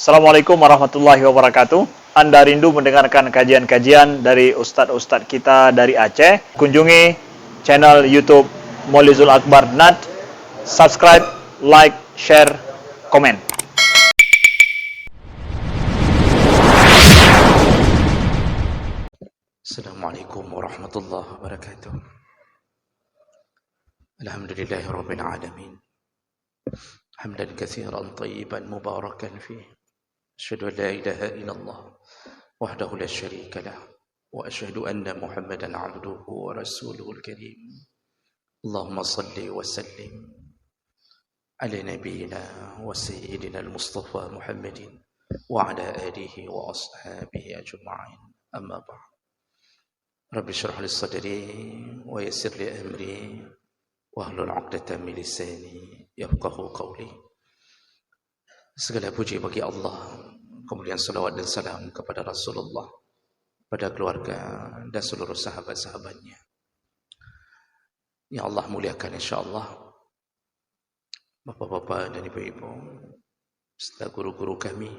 Assalamualaikum warahmatullahi wabarakatuh. Anda rindu mendengarkan kajian-kajian dari ustadz-ustadz kita dari Aceh? Kunjungi channel YouTube Maulizul Akbar NAD. Subscribe, like, share, komen. Assalamualaikum warahmatullahi wabarakatuh. Alhamdulillahi rabbil alamin. Hamdan katsiran tayyiban mubarakan fih. Asyhadu an la ilaha illallah wahdahu la syarika lah wa asyhadu anna Muhammadan 'abduhu wa rasuluhul karim. Allahumma shalli wa sallim ala nabiyyina wa sayyidina al-Mustafa Muhammadin wa ala alihi wa ashabihi ajma'in. Amma ba'd. Rabbi syrah li sadri wa yassir li amri wahlul 'uqdatam min lisani yafqahu qawli. Segala puji bagi Allah, kemudian salawat dan salam kepada Rasulullah, pada keluarga dan seluruh sahabat-sahabatnya. Ya Allah muliakan insya-Allah bapak-bapak dan ibu-ibu serta guru-guru kami,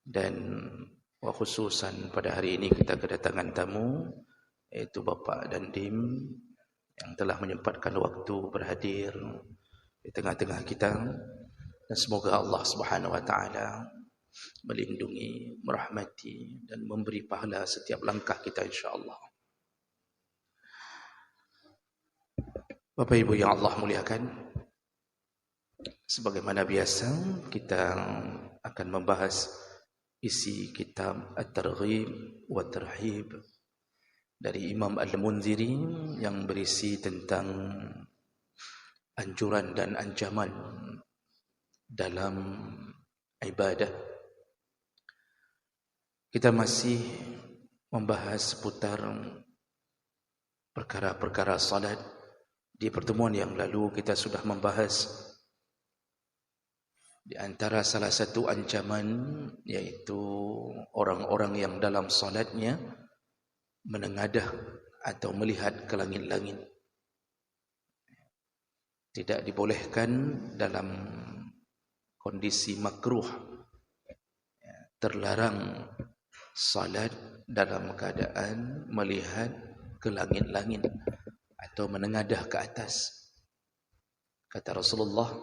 dan khususan pada hari ini kita kedatangan tamu, yaitu Bapak Dandim yang telah menyempatkan waktu berhadir di tengah-tengah kita. Dan semoga Allah Subhanahu wa taala melindungi, merahmati dan memberi pahala setiap langkah kita insya-Allah. Bapak Ibu yang Allah muliakan, sebagaimana biasa kita akan membahas isi kitab At-Targhib wa Tarhib dari Imam Al-Munziri yang berisi tentang anjuran dan ancaman dalam ibadah. Kita masih membahas seputar perkara-perkara salat. Di pertemuan yang lalu kita sudah membahas di antara salah satu ancaman, yaitu orang-orang yang dalam salatnya menengadah atau melihat ke langit-langit. Tidak dibolehkan dalam kondisi makruh, terlarang salat dalam keadaan melihat ke langit-langit atau menengadah ke atas. Kata Rasulullah,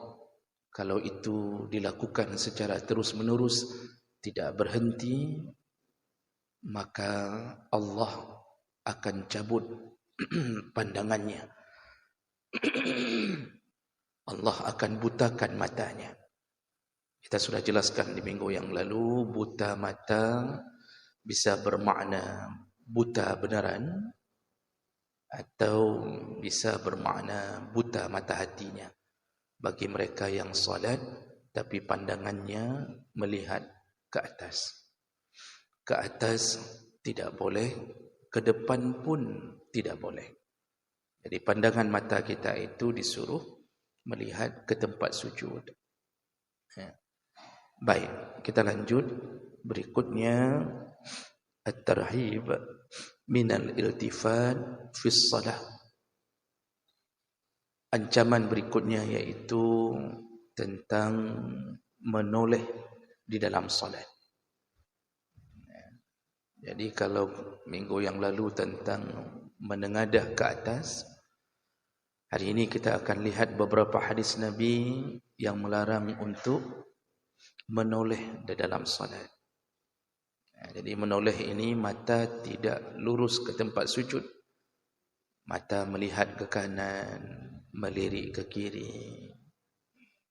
kalau itu dilakukan secara terus-menerus, tidak berhenti, maka Allah akan cabut pandangannya. Allah akan butakan matanya. Kita sudah jelaskan di minggu yang lalu, buta mata bisa bermakna buta benaran atau bisa bermakna buta mata hatinya. Bagi mereka yang salat tapi pandangannya melihat ke atas. Ke atas tidak boleh, ke depan pun tidak boleh. Jadi pandangan mata kita itu disuruh melihat ke tempat sujud. Baik, kita lanjut. Berikutnya At-Tarhib minal iltifat fis salah. Ancaman berikutnya yaitu tentang menoleh di dalam salat. Jadi kalau minggu yang lalu tentang menengadah ke atas, hari ini kita akan lihat beberapa hadis Nabi yang melarang untuk menoleh di dalam salat. Jadi menoleh ini mata tidak lurus ke tempat sujud. Mata melihat ke kanan, melirik ke kiri.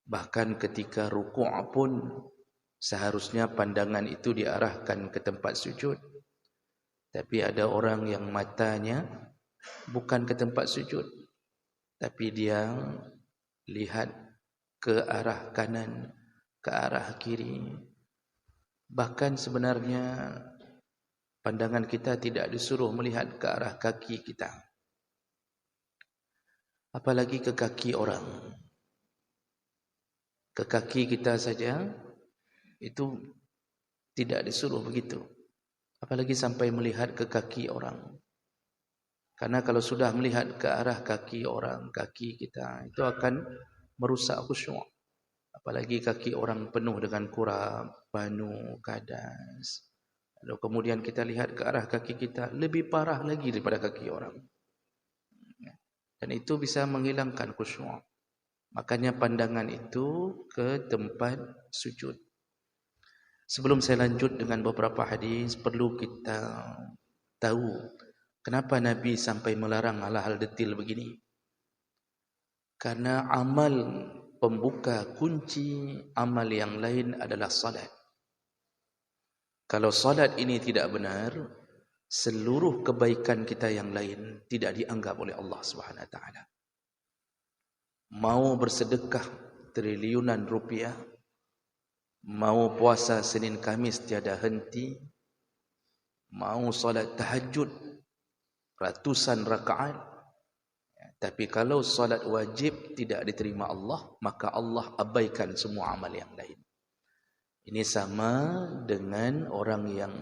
Bahkan ketika rukuk pun seharusnya pandangan itu diarahkan ke tempat sujud. Tapi ada orang yang matanya bukan ke tempat sujud, tapi dia lihat ke arah kanan, ke arah kiri. Bahkan sebenarnya pandangan kita tidak disuruh melihat ke arah kaki kita, apalagi ke kaki orang. Ke kaki kita saja itu tidak disuruh begitu, apalagi sampai melihat ke kaki orang. Karena kalau sudah melihat ke arah kaki orang, kaki kita, itu akan merusak khusyuk. Apalagi kaki orang penuh dengan kurap, banu, kadas. Lalu kemudian kita lihat ke arah kaki kita, lebih parah lagi daripada kaki orang. Dan itu bisa menghilangkan khusyuk. Makanya pandangan itu ke tempat sujud. Sebelum saya lanjut dengan beberapa hadis, perlu kita tahu kenapa Nabi sampai melarang hal-hal detil begini. Karena amal pembuka kunci amal yang lain adalah salat. Kalau salat ini tidak benar, seluruh kebaikan kita yang lain tidak dianggap oleh Allah Subhanahu wa taala. Mau bersedekah triliunan rupiah, mau puasa Senin Kamis tiada henti, mau salat tahajud ratusan rakaat, tapi kalau salat wajib tidak diterima Allah, maka Allah abaikan semua amal yang lain. Ini sama dengan orang yang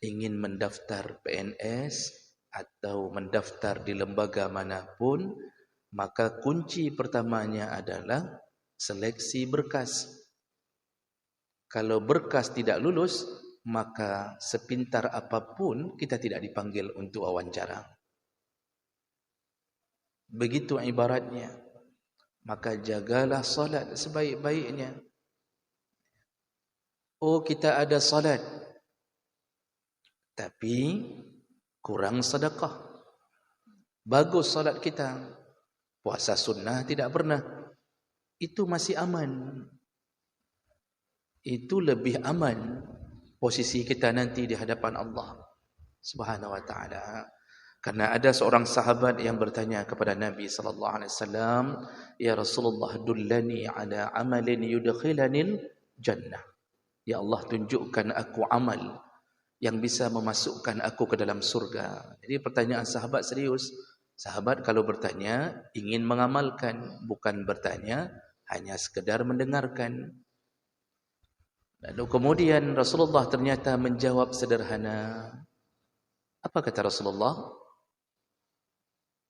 ingin mendaftar PNS atau mendaftar di lembaga manapun, maka kunci pertamanya adalah seleksi berkas. Kalau berkas tidak lulus, maka sepintar apapun kita tidak dipanggil untuk wawancara. Begitu ibaratnya. Maka jagalah salat sebaik-baiknya. Oh, kita ada salat, tapi kurang sedekah. Bagus salat kita, puasa sunnah tidak pernah. Itu masih aman. Itu lebih aman posisi kita nanti di hadapan Allah Subhanahu wa taala. Karena ada seorang sahabat yang bertanya kepada Nabi sallallahu alaihi wasallam, "Ya Rasulullah, dullani ala amalin yudkhilanil jannah." Ya Allah, tunjukkan aku amal yang bisa memasukkan aku ke dalam surga. Jadi pertanyaan sahabat serius. Sahabat kalau bertanya ingin mengamalkan, bukan bertanya hanya sekedar mendengarkan. Lalu kemudian Rasulullah ternyata menjawab sederhana. Apa kata Rasulullah?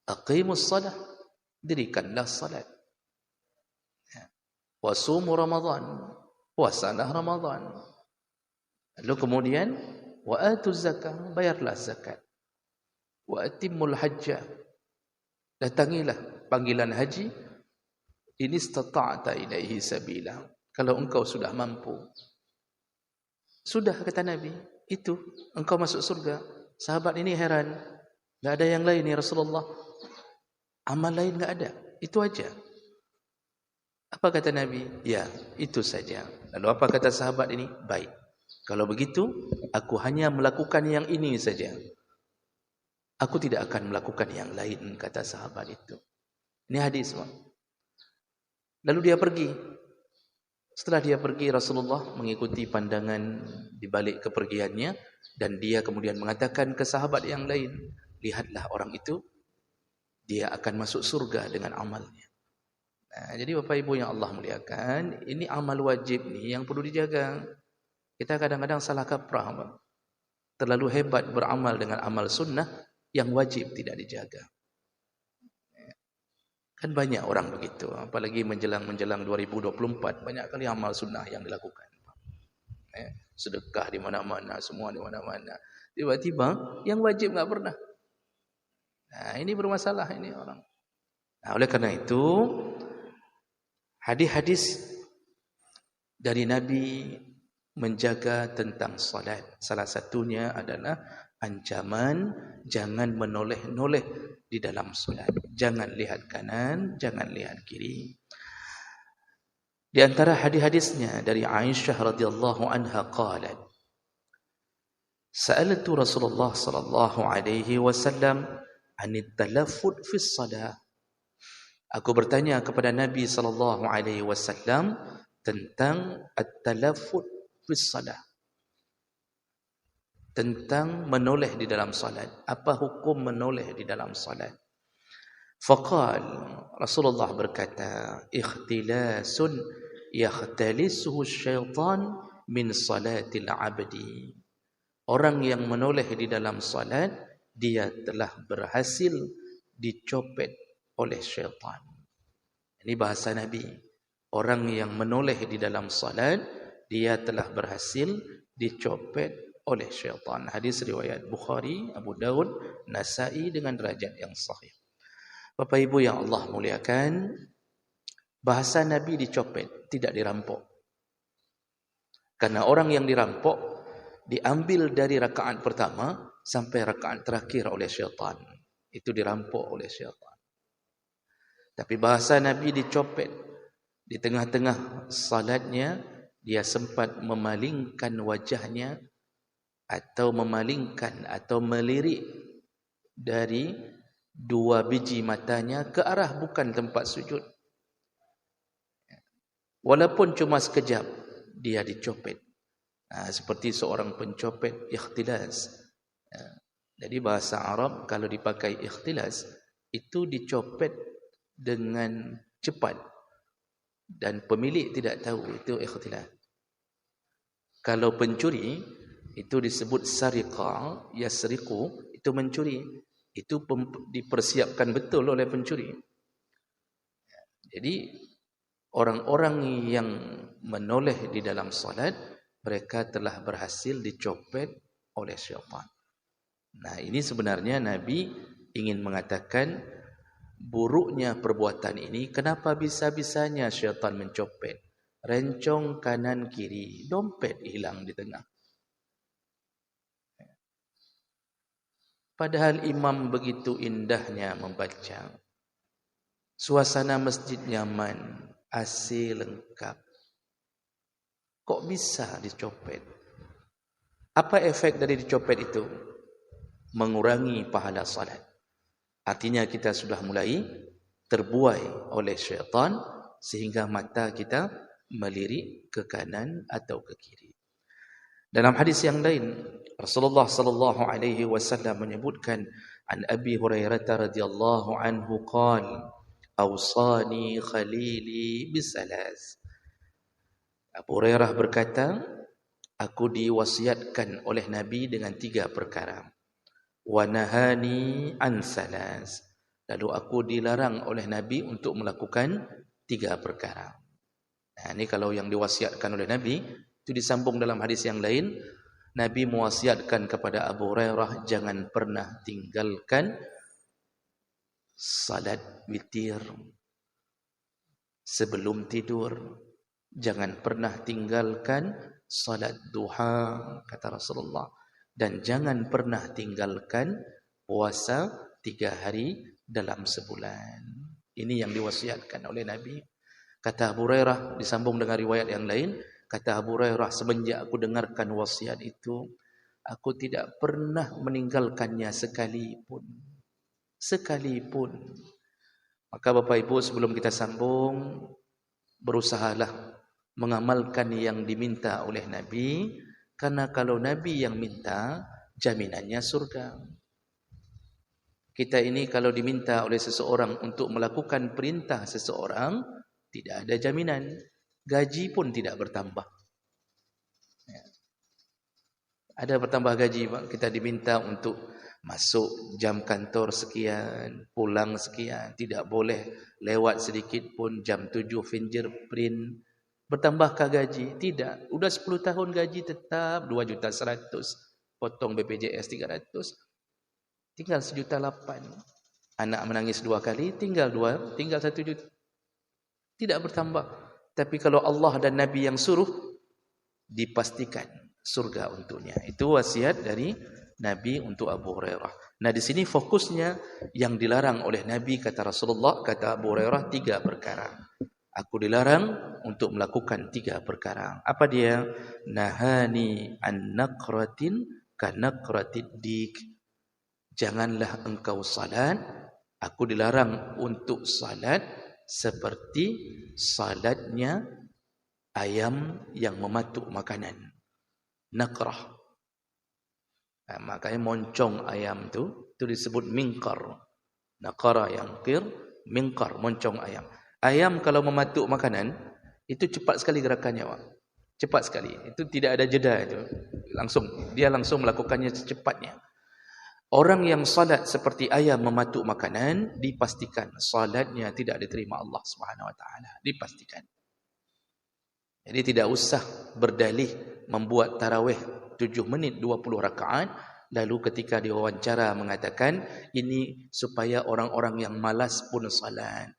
Aqimus salah, dirikanlah salat. Wasumu Ramadan, puasalah Ramadan. Lalu kemudian wa atuz zakah, bayarlah zakat. Wa atimmul hajjah, datangilah panggilan haji. In istata'ta ilaihi sabila, kalau engkau sudah mampu. Sudah, kata Nabi, itu engkau masuk surga. Sahabat ini heran, enggak ada yang lain ya Rasulullah. Amal lain enggak ada, itu aja. Apa kata Nabi? Ya, itu saja. Lalu apa kata sahabat ini? Baik, kalau begitu aku hanya melakukan yang ini saja. Aku tidak akan melakukan yang lain, kata sahabat itu. Ini hadis. Lalu dia pergi. Setelah dia pergi, Rasulullah mengikuti pandangan di balik kepergiannya, dan dia kemudian mengatakan ke sahabat yang lain, lihatlah orang itu, dia akan masuk surga dengan amalnya. Nah, jadi Bapak Ibu yang Allah muliakan, ini amal wajib nih yang perlu dijaga. Kita kadang-kadang salah kaprah, Pak. Terlalu hebat beramal dengan amal sunnah yang wajib tidak dijaga. Kan banyak orang begitu, apalagi menjelang 2024, banyak kali amal sunnah yang dilakukan. Sedekah di mana-mana, semua di mana-mana. Tiba-tiba yang wajib enggak pernah. Nah, ini bermasalah ini orang. Nah, oleh karena itu hadis-hadis dari Nabi menjaga tentang salat. Salah satunya adalah ancaman jangan menoleh-noleh di dalam salat. Jangan lihat kanan, jangan lihat kiri. Di antara hadis-hadisnya dari Aisyah radhiyallahu anha qalat, Sa'altu Rasulullah sallallahu alaihi wasallam 'anit talaffuz fi shalah. Aku bertanya kepada Nabi sallallahu alaihi wasallam tentang at-talaffuz fi shalah. Tentang menoleh di dalam salat. Apa hukum menoleh di dalam salat? Faqal, Rasulullah berkata, ikhtilasun yakhtalisuhu syaitan min salatil abdi. Orang yang menoleh di dalam salat, dia telah berhasil dicopet oleh syaitan. Ini bahasa Nabi. orang yang menoleh di dalam salat, dia telah berhasil dicopet oleh syaitan. Hadis riwayat Bukhari, Abu Daud, Nasai dengan derajat yang sahih. Bapak Ibu yang Allah muliakan, bahasa Nabi dicopet, tidak dirampok. Karena orang yang dirampok diambil dari rakaat pertama sampai rakaat terakhir oleh syaitan. Itu dirampok oleh syaitan. Tapi bahasa Nabi dicopet. Di tengah-tengah salatnya, dia sempat memalingkan wajahnya atau memalingkan atau melirik dari dua biji matanya ke arah bukan tempat sujud. Walaupun cuma sekejap, dia dicopet. Seperti seorang pencopet ikhtilas. Jadi bahasa Arab kalau dipakai ikhtilas, itu dicopet dengan cepat. Dan pemilik tidak tahu, itu ikhtilas. Kalau pencuri, itu disebut sariqah, yasriqu, itu mencuri. Itu dipersiapkan betul oleh pencuri. Jadi orang-orang yang menoleh di dalam salat, mereka telah berhasil dicopet oleh syaitan. Nah, ini sebenarnya Nabi ingin mengatakan buruknya perbuatan ini. Kenapa bisa-bisanya syaitan mencopet? Rencong kanan kiri, dompet hilang di tengah. Padahal imam begitu indahnya membaca. Suasana masjid nyaman, AC lengkap. Kok bisa dicopet? Apa efek dari dicopet itu? Mengurangi pahala salat. Artinya kita sudah mulai terbuai oleh syaitan sehingga mata kita melirik ke kanan atau ke kiri. Dalam hadis yang lain, Rasulullah sallallahu alaihi wasallam menyebutkan an Abi Hurairah radhiyallahu anhu qala awsani khalili bisalas. Abu Hurairah berkata, aku diwasiatkan oleh Nabi dengan 3 perkara. Wa nahani an salas. Lalu aku dilarang oleh Nabi untuk melakukan 3 perkara. Nah, ini kalau yang diwasiatkan oleh Nabi, itu disambung dalam hadis yang lain. Nabi mewasiatkan kepada Abu Hurairah, jangan pernah tinggalkan salat witir sebelum tidur. Jangan pernah tinggalkan salat duha, kata Rasulullah. Dan jangan pernah tinggalkan puasa 3 hari dalam sebulan. Ini yang diwasiatkan oleh Nabi. Kata Abu Hurairah, disambung dengan riwayat yang lain, kata Abu Hurairah, semenjak aku dengarkan wasiat itu, aku tidak pernah meninggalkannya sekalipun. Sekalipun. Maka Bapak Ibu, sebelum kita sambung, berusahalah mengamalkan yang diminta oleh Nabi, karena kalau Nabi yang minta, jaminannya surga. Kita ini kalau diminta oleh seseorang untuk melakukan perintah seseorang, tidak ada jaminan. Gaji pun tidak bertambah. Ada bertambah gaji, Pak. Kita diminta untuk masuk jam kantor sekian, pulang sekian, tidak boleh lewat sedikit pun jam 7 fingerprint. Bertambahkah gaji? Tidak. Udah 10 tahun gaji tetap 2.100.000. Potong BPJS 300. Tinggal 1.800.000. Anak menangis 2 kali, tinggal 1 juta. Tidak bertambah. Tapi kalau Allah dan Nabi yang suruh, dipastikan surga untuknya. Itu wasiat dari Nabi untuk Abu Hurairah. Nah, di sini fokusnya yang dilarang oleh Nabi, kata Rasulullah, kata Abu Hurairah, 3 perkara. Aku dilarang untuk melakukan 3 perkara. Apa dia? Nahani an naqratin ka naqratid dik. Janganlah engkau salat. Aku dilarang untuk salat seperti salatnya ayam yang mematuk makanan. Naqrah. Nah, makanya moncong ayam itu disebut minkar. Naqara yangkir, minkar, moncong ayam. Ayam kalau mematuk makanan, itu cepat sekali gerakannya, Pak. Cepat sekali. Itu tidak ada jeda itu. Dia langsung melakukannya secepatnya. Orang yang salat seperti ayam mematuk makanan, dipastikan salatnya tidak diterima Allah Subhanahu wa taala. Dipastikan. Jadi tidak usah berdalih membuat tarawih 7 menit 20 rakaat, lalu ketika diwawancara mengatakan ini supaya orang-orang yang malas pun salat.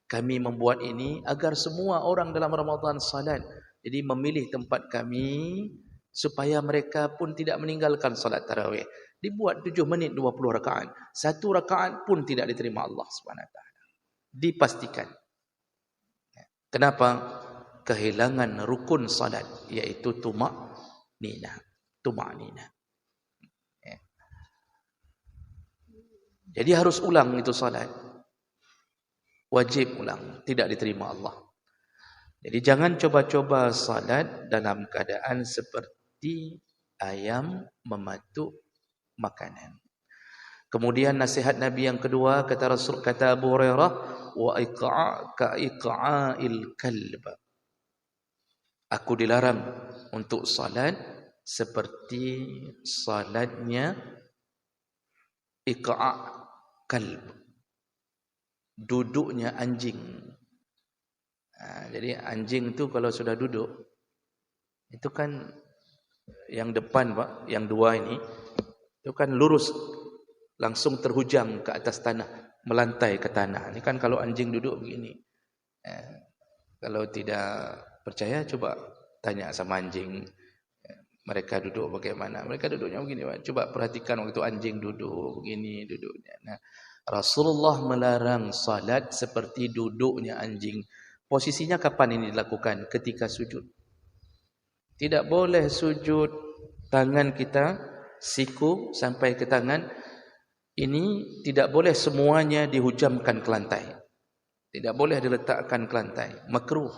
Kami membuat ini agar semua orang dalam Ramadan salat. Jadi memilih tempat kami supaya mereka pun tidak meninggalkan salat tarawih. Dibuat 7 menit 20 rakaat. 1 rakaat pun tidak diterima Allah SWT. Dipastikan. Kenapa? Kehilangan rukun salat, iaitu tumak nina. Jadi harus ulang itu salat. Wajib ulang, tidak diterima Allah. Jadi jangan coba-coba salat dalam keadaan seperti ayam mematuk makanan. Kemudian nasihat Nabi yang kedua, kata Abu Hurairah, wa iqa'il kalb. Aku dilarang untuk salat seperti salatnya iqa' kalb, duduknya anjing. Jadi anjing itu kalau sudah duduk, itu kan yang depan Pak, yang dua ini, itu kan lurus, langsung terhujam ke atas tanah, melantai ke tanah. Ini kan kalau anjing duduk begini. Kalau tidak percaya, coba tanya sama anjing. Mereka duduk bagaimana? Mereka duduknya begini Pak. Coba perhatikan waktu anjing duduk, begini duduknya. Nah, Rasulullah melarang salat seperti duduknya anjing. Posisinya kapan ini dilakukan? Ketika sujud. Tidak boleh sujud tangan kita, siku sampai ke tangan. Ini tidak boleh semuanya dihujamkan ke lantai. Tidak boleh diletakkan ke lantai. Makruh.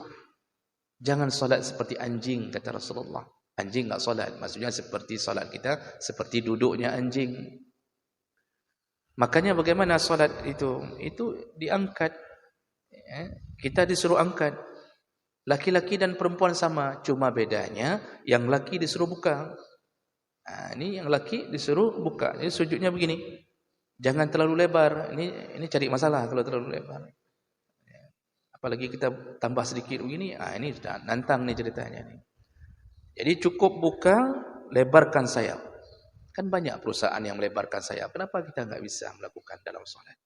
Jangan salat seperti anjing, kata Rasulullah. Anjing enggak salat. Maksudnya seperti salat kita, seperti duduknya anjing. Makanya bagaimana salat itu? Itu diangkat. Kita disuruh angkat. Laki-laki dan perempuan sama. Cuma bedanya, yang laki disuruh buka. Ini yang laki disuruh buka. Jadi sujudnya begini. Jangan terlalu lebar. Ini cari masalah kalau terlalu lebar. Apalagi kita tambah sedikit begini, ini sudah nantang nih ceritanya nih. Jadi cukup buka, lebarkan sayap. Kan banyak perusahaan yang melebarkan sayap. Kenapa kita enggak bisa melakukan dalam salat?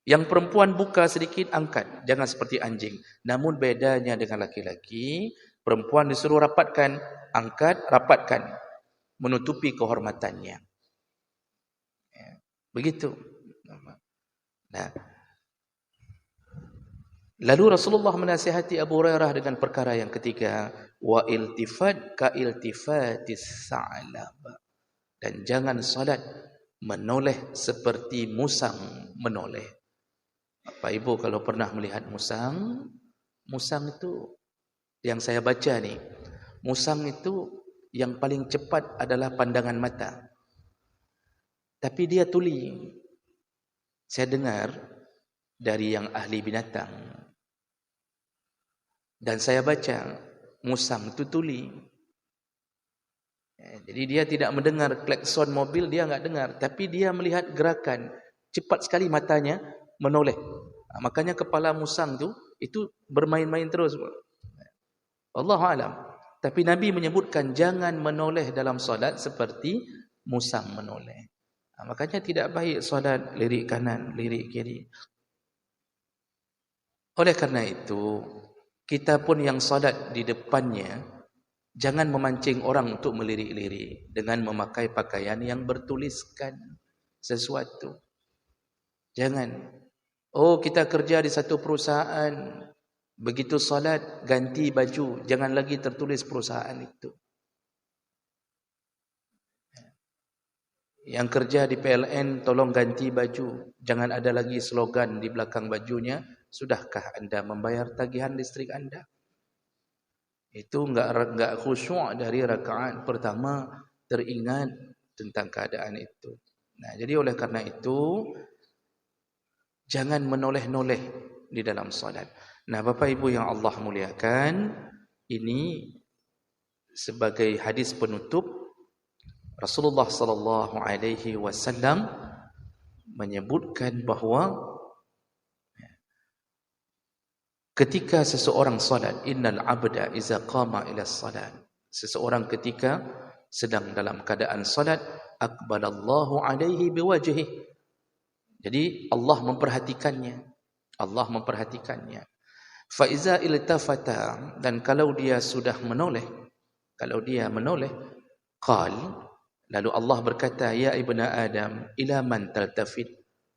Yang perempuan buka sedikit, angkat. Jangan seperti anjing. Namun bedanya dengan laki-laki, perempuan disuruh rapatkan, angkat, rapatkan. Menutupi kehormatannya. Begitu. Nah, lalu Rasulullah menasihati Abu Hurairah dengan perkara yang ketiga, wa iltifat ka iltifatis sa'lab. Dan jangan salat menoleh seperti musang menoleh. Bapak Ibu kalau pernah melihat musang, musang itu yang saya baca nih, musang itu yang paling cepat adalah pandangan mata. Tapi dia tuli. Saya dengar dari yang ahli binatang. Dan saya baca, musang itu tuli. Jadi dia tidak mendengar klakson mobil, dia enggak dengar. Tapi dia melihat gerakan. Cepat sekali matanya menoleh. Makanya kepala musang itu bermain-main terus. Wallahu alam. Tapi Nabi menyebutkan jangan menoleh dalam solat seperti musang menoleh. Makanya tidak baik solat lirik kanan, lirik kiri. Oleh karena itu, kita pun yang solat di depannya, jangan memancing orang untuk melirik-lirik dengan memakai pakaian yang bertuliskan sesuatu. Jangan. Oh, kita kerja di satu perusahaan, begitu salat ganti baju, jangan lagi tertulis perusahaan itu. Yang kerja di PLN tolong ganti baju, jangan ada lagi slogan di belakang bajunya, sudahkah Anda membayar tagihan listrik Anda? Itu enggak khusyuk dari rakaat pertama, teringat tentang keadaan itu. Nah, jadi oleh karena itu jangan menoleh-noleh di dalam salat. Nah, Bapak Ibu yang Allah muliakan, ini sebagai hadis penutup Rasulullah sallallahu alaihi wasallam menyebutkan bahawa ketika seseorang salat, innal abda iza qama ila salat, seseorang ketika sedang dalam keadaan salat, aqbalallahu alaihi biwajhihi, jadi Allah memperhatikannya, Allah memperhatikannya. Fa iza iltafata, dan kalau dia sudah menoleh, kalau dia menoleh, qal, lalu Allah berkata, ya ibnu Adam, ila man taltafit,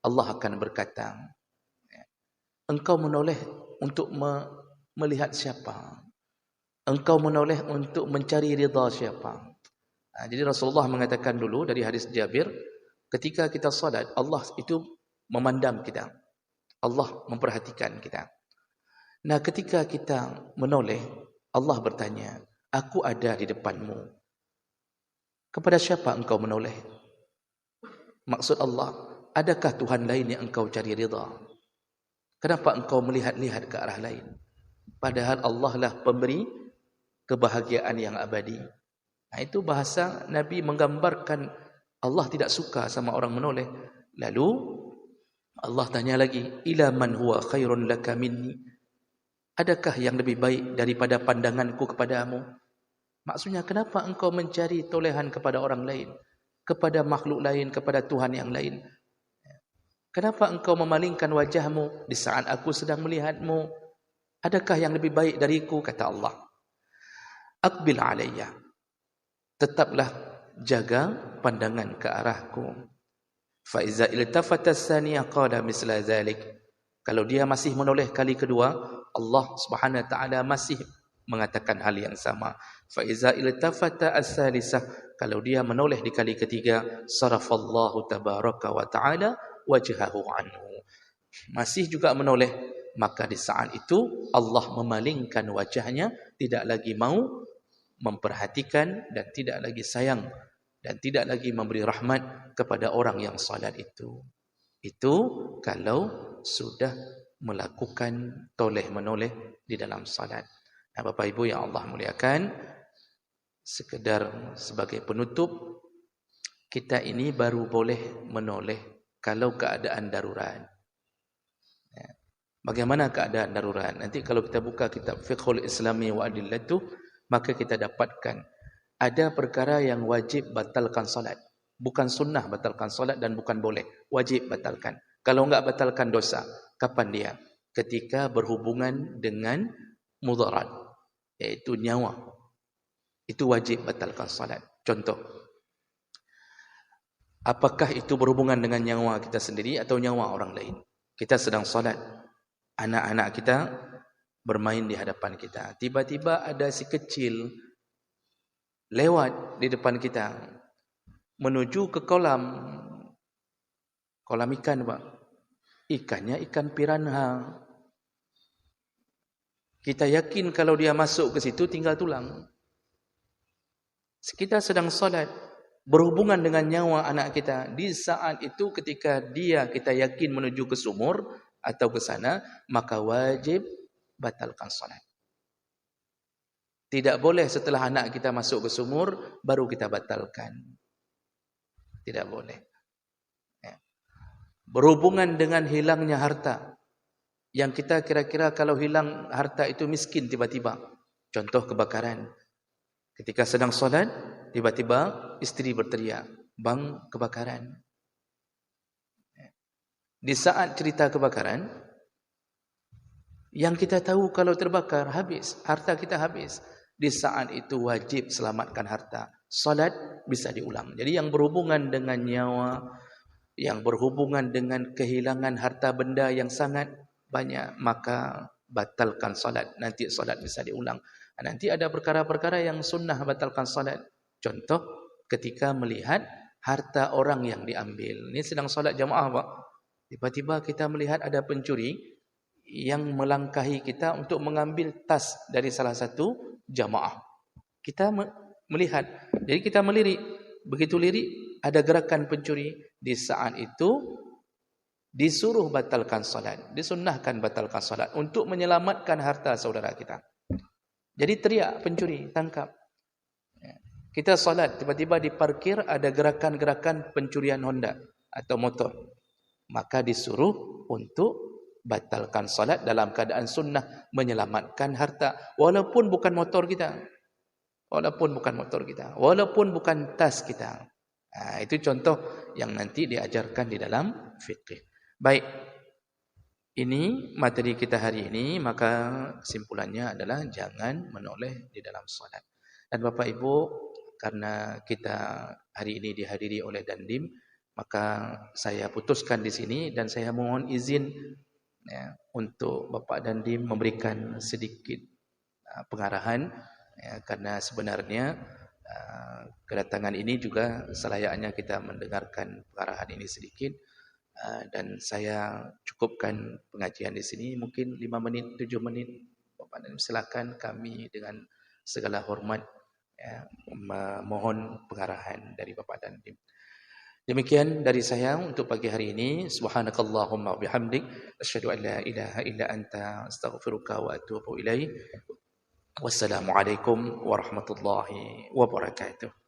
Allah akan berkata, engkau menoleh untuk melihat siapa? Engkau menoleh untuk mencari ridha siapa? Jadi Rasulullah mengatakan dulu dari hadis Jabir, ketika kita salat, Allah itu memandang kita, Allah memperhatikan kita. Nah, ketika kita menoleh, Allah bertanya, aku ada di depanmu, kepada siapa engkau menoleh? Maksud Allah, adakah Tuhan lain yang engkau cari ridha? Kenapa engkau melihat-lihat ke arah lain? Padahal Allah lah pemberi kebahagiaan yang abadi. Nah, itu bahasa Nabi menggambarkan Allah tidak suka sama orang menoleh. Lalu Allah tanya lagi, ila man huwa khairun laka minni, adakah yang lebih baik daripada pandanganku kepadamu? Maksudnya, kenapa engkau mencari tolehan kepada orang lain, kepada makhluk lain, kepada Tuhan yang lain? Kenapa engkau memalingkan wajahmu di saat aku sedang melihatmu? Adakah yang lebih baik dariku? Kata Allah, aqbil alayya, tetaplah jaga pandangan ke arahku. Fa iza iltafata as-saniyah qala misla zalik, kalau dia masih menoleh kali kedua, Allah Subhanahu wa taala masih mengatakan hal yang sama. Fa iza iltafata as-salisah, kalau dia menoleh di kali ketiga, sarafallahu tabaraka wa taala wajhahu anhu, masih juga menoleh, maka di saat itu Allah memalingkan wajahnya, tidak lagi mau memperhatikan dan tidak lagi sayang dan tidak lagi memberi rahmat kepada orang yang salat itu. Itu kalau sudah melakukan toleh menoleh di dalam salat. Nah, Bapak Ibu yang Allah muliakan, sekedar sebagai penutup, kita ini baru boleh menoleh kalau keadaan darurat. Bagaimana keadaan darurat? Nanti kalau kita buka kitab Fiqhul Islami wa Adillatuh, maka kita dapatkan ada perkara yang wajib batalkan salat. Bukan sunnah batalkan salat dan bukan boleh, wajib batalkan. Kalau enggak batalkan dosa. Kapan dia? Ketika berhubungan dengan mudarat, yaitu nyawa. Itu wajib batalkan salat. Contoh, apakah itu berhubungan dengan nyawa kita sendiri atau nyawa orang lain? Kita sedang salat, anak-anak kita bermain di hadapan kita. Tiba-tiba ada si kecil lewat di depan kita menuju ke kolam ikan, Pak. Ikannya ikan piranha. Kita yakin kalau dia masuk ke situ tinggal tulang. Kita sedang salat, berhubungan dengan nyawa anak kita. Di saat itu ketika kita yakin menuju ke sumur atau ke sana, maka wajib batalkan salat. Tidak boleh setelah anak kita masuk ke sumur baru kita batalkan. Tidak boleh. Berhubungan dengan hilangnya harta, yang kita kira-kira kalau hilang harta itu miskin tiba-tiba. Contoh kebakaran. Ketika sedang salat, tiba-tiba istri berteriak, "Bang, kebakaran." Di saat cerita kebakaran, yang kita tahu kalau terbakar habis, harta kita habis. Di saat itu wajib selamatkan harta. Salat bisa diulang. Jadi yang berhubungan dengan nyawa, yang berhubungan dengan kehilangan harta benda yang sangat banyak, maka batalkan salat. Nanti salat bisa diulang. Nanti ada perkara-perkara yang sunnah batalkan salat. Contoh, ketika melihat harta orang yang diambil. Ini sedang salat jamaah, Pak. Tiba-tiba kita melihat ada pencuri yang melangkahi kita untuk mengambil tas dari salah satu jamaah. Kita melihat. Jadi kita melirik. Begitu lirik, ada gerakan pencuri. Di saat itu disuruh batalkan salat, disunnahkan batalkan salat untuk menyelamatkan harta saudara kita. Jadi teriak pencuri, tangkap. Kita salat, tiba-tiba di parkir ada gerakan-gerakan pencurian Honda atau motor. Maka disuruh untuk batalkan solat dalam keadaan sunnah, menyelamatkan harta, walaupun bukan motor kita, walaupun bukan tas kita. Itu contoh yang nanti diajarkan di dalam fiqh. Baik, ini materi kita hari ini, maka kesimpulannya adalah jangan menoleh di dalam solat. Dan Bapak Ibu, karena kita hari ini dihadiri oleh Dandim, maka saya putuskan di sini dan saya mohon izin untuk Bapak Dandim memberikan sedikit pengarahan, karena sebenarnya kedatangan ini juga selayaknya kita mendengarkan pengarahan ini sedikit, dan saya cukupkan pengajian di sini mungkin 5 menit, 7 menit. Bapak Dandim, silakan, kami dengan segala hormat mohon pengarahan dari Bapak Dandim. Demikian dari saya untuk pagi hari ini. Subhanakallahumma bihamdik, asyhadu an la ilaha illa anta, astaghfiruka wa atubu ilaik. Wassalamualaikum warahmatullahi wabarakatuh.